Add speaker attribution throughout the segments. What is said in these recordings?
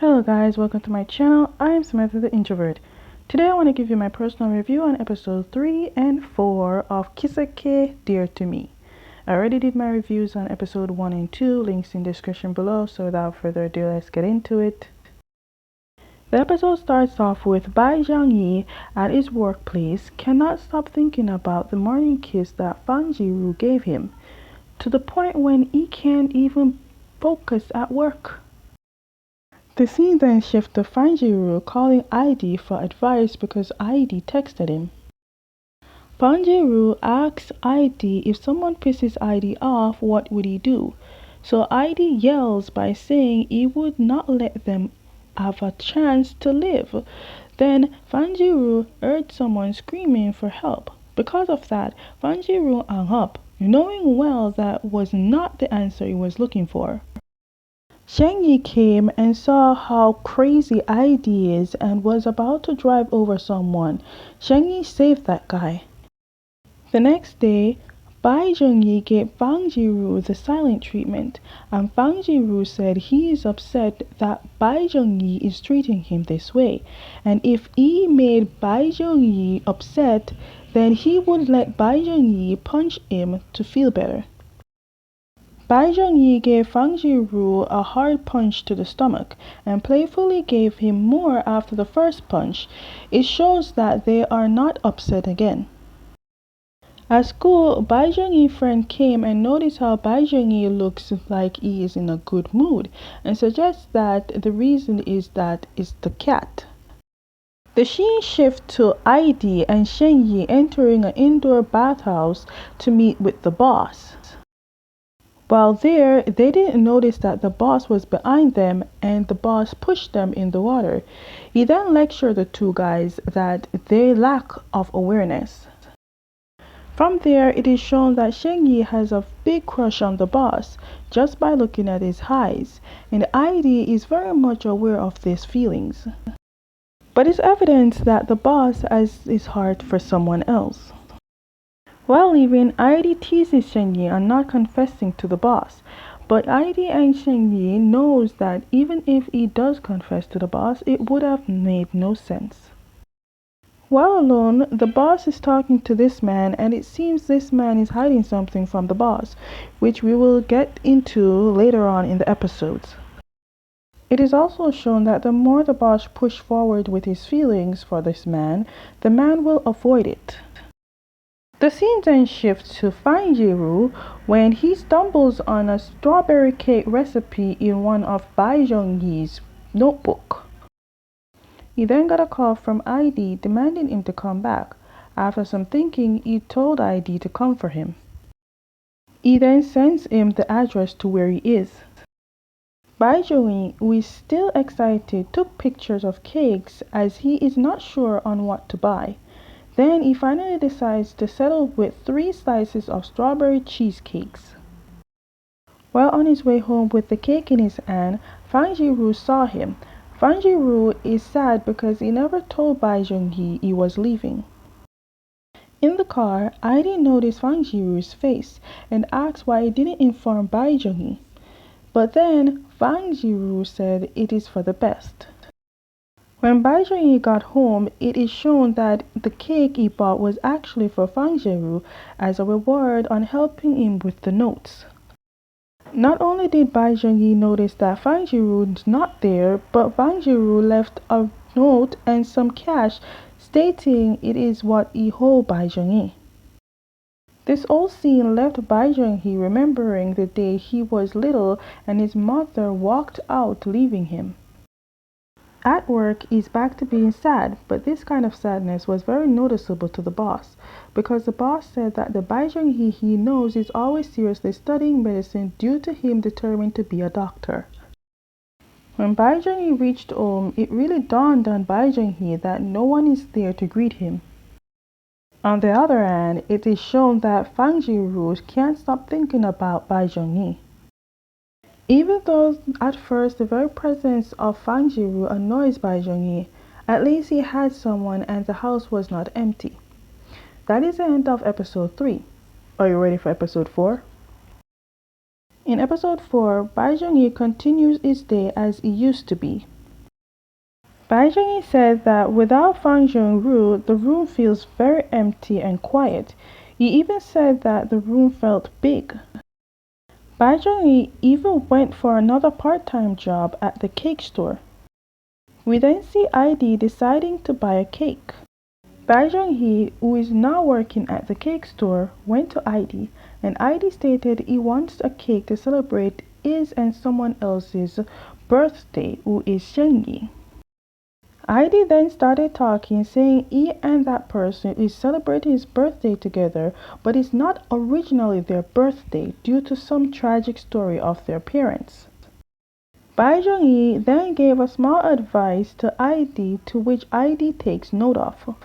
Speaker 1: Hello guys, welcome to my channel. I am Samantha the Introvert. Today I want to give you my personal review on episode 3 and 4 of Kiseki, Dear to Me. I already did my reviews on episode 1 and 2, links in the description below, so without further ado, let's get into it. The episode starts off with Bai Zhangyi at his workplace cannot stop thinking about the morning kiss that Fang Jiru gave him, to the point when he can't even focus at work. The scene then shifts to Fang Jiru calling ID for advice because ID texted him. Fang Jiru asks ID if someone pisses ID off, what would he do? So ID yells by saying he would not let them have a chance to live. Then Fang Jiru heard someone screaming for help. Because of that, Fang Jiru hung up, knowing well that was not the answer he was looking for. Shengyi came and saw how crazy ID is and was about to drive over someone. Shengyi saved that guy. The next day, Bai Zhongyi gave Fang Jiru the silent treatment, and Fang Jiru said he is upset that Bai Zhongyi is treating him this way, and if he made Bai Zhongyi upset, then he would let Bai Zhongyi punch him to feel better. Bai Zhongyi gave Fang Jiru a hard punch to the stomach and playfully gave him more after the first punch. It shows that they are not upset again. At school, Bai Zhongyi's friend came and noticed how Bai Zhongyi looks like he is in a good mood and suggests that the reason is that it's the cat. The scene shifts to ID and Shengyi entering an indoor bathhouse to meet with the boss. While there, they didn't notice that the boss was behind them and the boss pushed them in the water. He then lectured the two guys that they lack of awareness. From there, it is shown that Shengyi has a big crush on the boss just by looking at his eyes, and ID is very much aware of these feelings. But it's evident that the boss has his heart for someone else. While leaving, ID teases Shengyi on not confessing to the boss, but ID and Shengyi knows that even if he does confess to the boss, it would have made no sense. While alone, the boss is talking to this man, and it seems this man is hiding something from the boss, which we will get into later on in the episodes. It is also shown that the more the boss pushes forward with his feelings for this man, the man will avoid it. The scene then shifts to Fang Jiru when he stumbles on a strawberry cake recipe in one of Bai Zhongyi's notebook. He then got a call from ID demanding him to come back. After some thinking, he told ID to come for him. He then sends him the address to where he is. Bai Zhongyi, who is still excited, took pictures of cakes as he is not sure on what to buy. Then he finally decides to settle with 3 slices of strawberry cheesecakes. While on his way home with the cake in his hand, Fang Jiru saw him. Fang Jiru is sad because he never told Bai Zhongyi he was leaving. In the car, ID noticed Fang Jiru's face and asked why he didn't inform Bai Zhongyi. But then Fang Jiru said it is for the best. When Bai Zhongyi got home, it is shown that the cake he bought was actually for Fang Jiru as a reward on helping him with the notes. Not only did Bai Zhongyi notice that Fang Jiru is not there, but Fang Jiru left a note and some cash stating it is what he owed Bai Zhongyi. This old scene left Bai Zhongyi remembering the day he was little and his mother walked out leaving him. At work, he's back to being sad, but this kind of sadness was very noticeable to the boss, because the boss said that the Bai Zhongyi he knows is always seriously studying medicine due to him determined to be a doctor. When Bai Zhongyi reached home, it really dawned on Bai Zhongyi that no one is there to greet him. On the other hand, it is shown that Fang Jiru can't stop thinking about Bai Zhongyi. Even though at first the very presence of Fang Jiru annoys Bai Zhongyi, at least he had someone and the house was not empty. That is the end of episode 3. Are you ready for episode 4? In episode 4, Bai Zhongyi continues his day as he used to be. Bai Zhongyi said that without Fang Zhongru, the room feels very empty and quiet. He even said that the room felt big. Bai Zhongyi even went for another part-time job at the cake store. We then see ID deciding to buy a cake. Bai Zhonghee, who is now working at the cake store, went to ID, and ID stated he wants a cake to celebrate his and someone else's birthday, who is Shengyi. ID then started talking, saying he and that person is celebrating his birthday together, but it's not originally their birthday due to some tragic story of their parents. Bai Zhongyi then gave a small advice to ID, to which ID takes note of.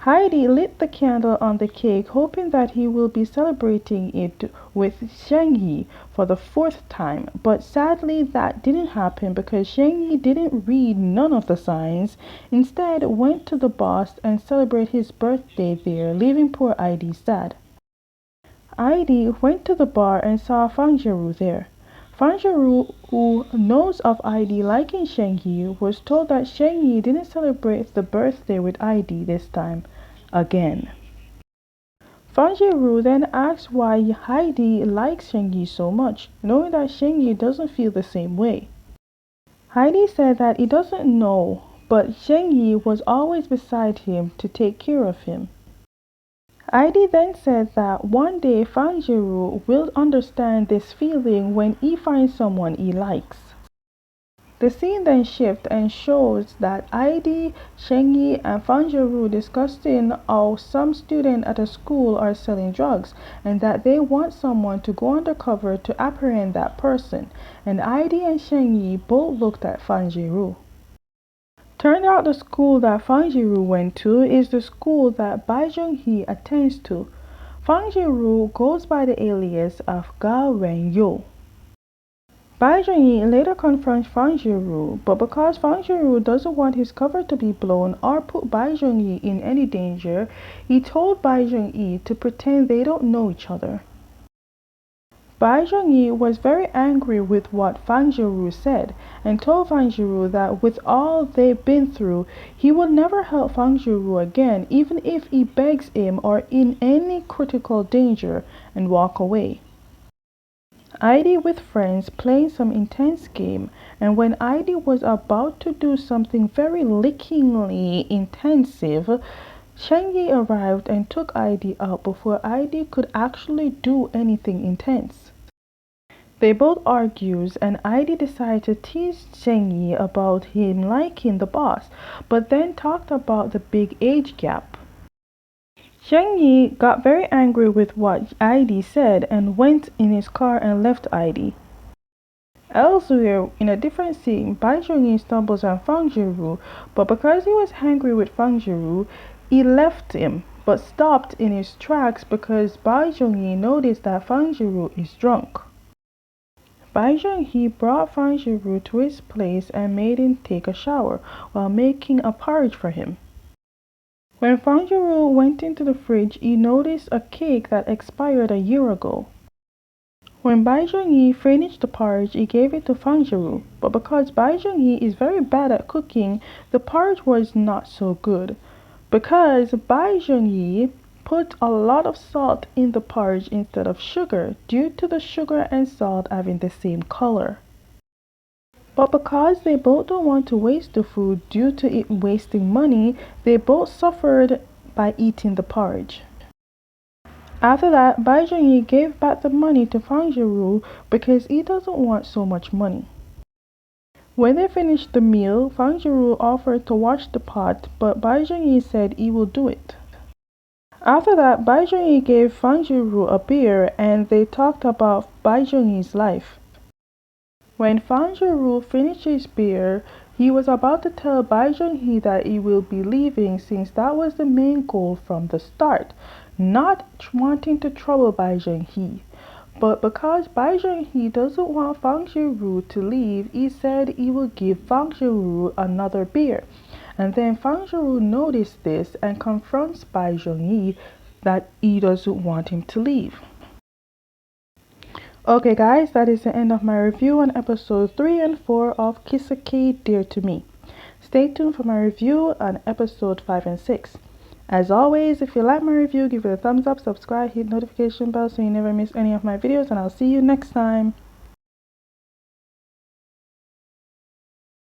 Speaker 1: Heidi lit the candle on the cake, hoping that he will be celebrating it with Shengyi for the fourth time, but sadly that didn't happen because Shengyi didn't read none of the signs, instead went to the boss and celebrated his birthday there, leaving poor Heidi sad. Heidi went to the bar and saw Fang Zhiru there. Fang Zhiru, who knows of Heidi liking Shengyi, was told that Shengyi didn't celebrate the birthday with Heidi this time again. Fang Zhiru then asks why Heidi likes Shengyi so much, knowing that Shengyi doesn't feel the same way. Heidi said that he doesn't know, but Shengyi was always beside him to take care of him. Heidi then said that one day Fang Zhiru will understand this feeling when he finds someone he likes. The scene then shifts and shows that Heidi, Shengyi, and Fang Zhiru discussing how some students at a school are selling drugs and that they want someone to go undercover to apprehend that person, and Heidi and Shengyi both looked at Fang Zhiru. Turned out the school that Fang Zhiru went to is the school that Bai Zhonghee attends to. Fang Zhiru goes by the alias of Gao Renyu. Bai Zhonghee later confronts Fang Zhiru, but because Fang Zhiru doesn't want his cover to be blown or put Bai Zhonghee in any danger, he told Bai Zhonghee to pretend they don't know each other. Bai Zhonghee was very angry with what Fang Zhiru said and told Fang Zhiru that with all they've been through, he will never help Fang Zhiru again even if he begs him or in any critical danger, and walk away. Heidi with friends playing some intense game, and when Heidi was about to do something very lickingly intensive, Shengyi arrived and took Heidi out before Heidi could actually do anything intense. They both argued, and Heidi decided to tease Shengyi about him liking the boss, but then talked about the big age gap. Shengyi got very angry with what Heidi said and went in his car and left Heidi. Elsewhere, in a different scene, Bai Zhongyee stumbles on Fang Zhiru, but because he was angry with Fang Zhiru, he left him, but stopped in his tracks because Bai Zhongyee noticed that Fang Zhiru is drunk. Bai Zhonghee brought Fang Zhiru to his place and made him take a shower while making a porridge for him. When Fang Zhiru went into the fridge, he noticed a cake that expired a year ago. When Bai Zhonghee finished the porridge, he gave it to Fang Zhiru, but because Bai Zhonghee is very bad at cooking, the porridge was not so good. Because Bai Zhonghee put a lot of salt in the porridge instead of sugar, due to the sugar and salt having the same color. But because they both don't want to waste the food due to it wasting money, they both suffered by eating the porridge. After that, Bai Zhonghee gave back the money to Fang Zhiru because he doesn't want so much money. When they finished the meal, Fang Zhiru offered to wash the pot, but Bai Zhonghee said he will do it. After that, Bai Zhonghee gave Fang Zhiru a beer and they talked about Bai Zhonghee's life. When Fang Zhiru finished his beer, he was about to tell Bai Zhonghee that he will be leaving since that was the main goal from the start, not wanting to trouble Bai Zhonghee. But because Bai Zhonghee doesn't want Fang Zhiru to leave, he said he will give Fang Zhiru another beer. And then Fang Zhiru noticed this and confronts Bai Zhonghee that he doesn't want him to leave. Okay guys, that is the end of my review on episode 3 and 4 of Kiseki Dear to Me. Stay tuned for my review on episode 5 and 6. As always, if you like my review, give it a thumbs up, subscribe, hit notification bell so you never miss any of my videos, and I'll see you next time.